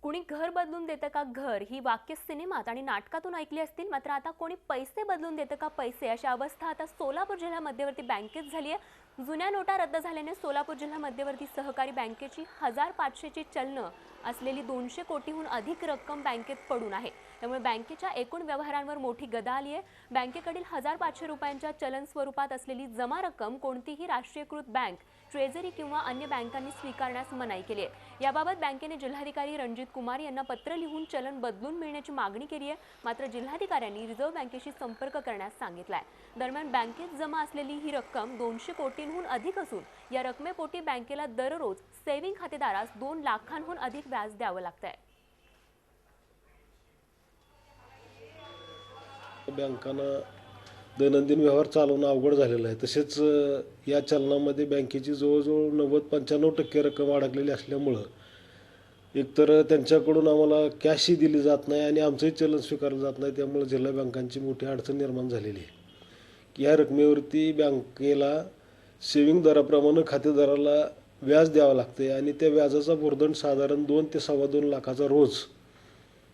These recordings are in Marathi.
कुणी घर बदलून देतं का घर ही वाक्य सिनेमात आणि नाटकातून ऐकली असतील, मात्र आता कोणी पैसे बदलून देतं का पैसे अशी अवस्था आता सोलापूर जिल्हा मध्यवर्ती बँकेत झाली आहे। जुन्या नोटा रद्द झाल्याने सोलापूर जिल्हा मध्यवर्ती सहकारी बँकेची 1500 ची चलनं असलेली 200 कोटीहून अधिक रक्कम बँकेत पडून आहे। त्यामुळे बँकेच्या एकूण व्यवहारांवर मोठी गदा आली आहे। बँकेकडील 1500 रुपयांच्या चलन स्वरूपात असलेली जमा रक्कम कोणतीही राष्ट्रीयकृत बँक, ट्रेझरी किंवा अन्य बँकांनी स्वीकारण्यास मनाई केली आहे। याबाबत बँकेने जिल्हाधिकारी रणजित कुमार यांना पत्र लिहून चलन बदलून मिळण्याची मागणी केली आहे, मात्र जिल्हाधिकाऱ्यांनी रिझर्व्ह बँकेशी संपर्क करण्यास सांगितलं आहे। दरम्यान बँकेत जमा असलेली ही रक्कम 200 कोटींहून अधिक असून या रकमेपोटी बँकेला दररोज सेव्हिंग खातेदारास 2 लाखांहून अधिक व्याज द्यावं लागतंय। बँकांना दैनंदिन व्यवहार चालवणं अवघड झालेलं आहे। तसेच या चलनामध्ये बँकेची जवळजवळ 90-95% रक्कम अडकलेली असल्यामुळं एकतर त्यांच्याकडून आम्हाला कॅशही दिली जात नाही आणि आमचंही चलन स्वीकारलं जात नाही। त्यामुळे जिल्हा बँकांची मोठी अडचण निर्माण झालेली आहे की या रकमेवरती बँकेला सेविंग दराप्रमाणे खातेदाराला व्याज द्यावं लागते आणि त्या व्याजाचा भुर्दंड साधारण 2 ते 2.25 लाखाचा रोज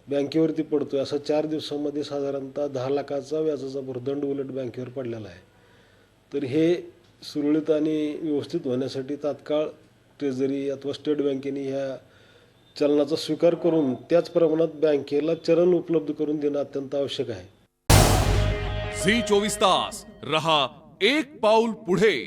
बँकेवरती पडतोय। असं 4 दिवसांमध्ये साधारणतः 10 लाखाचा व्याजाचा भुर्दंड उलट बँकेवर पडलेला आहे। तर हे सुरळीत आणि व्यवस्थित होण्यासाठी तात्काळ ट्रेझरी अथवा स्टेट बँकेने ह्या चलनाचा स्वीकार करून त्याच प्रमाणात बँकेला चलन उपलब्ध करून देणं अत्यंत आवश्यक आहे। झी 24 तास रहा एक पाऊल पुढे।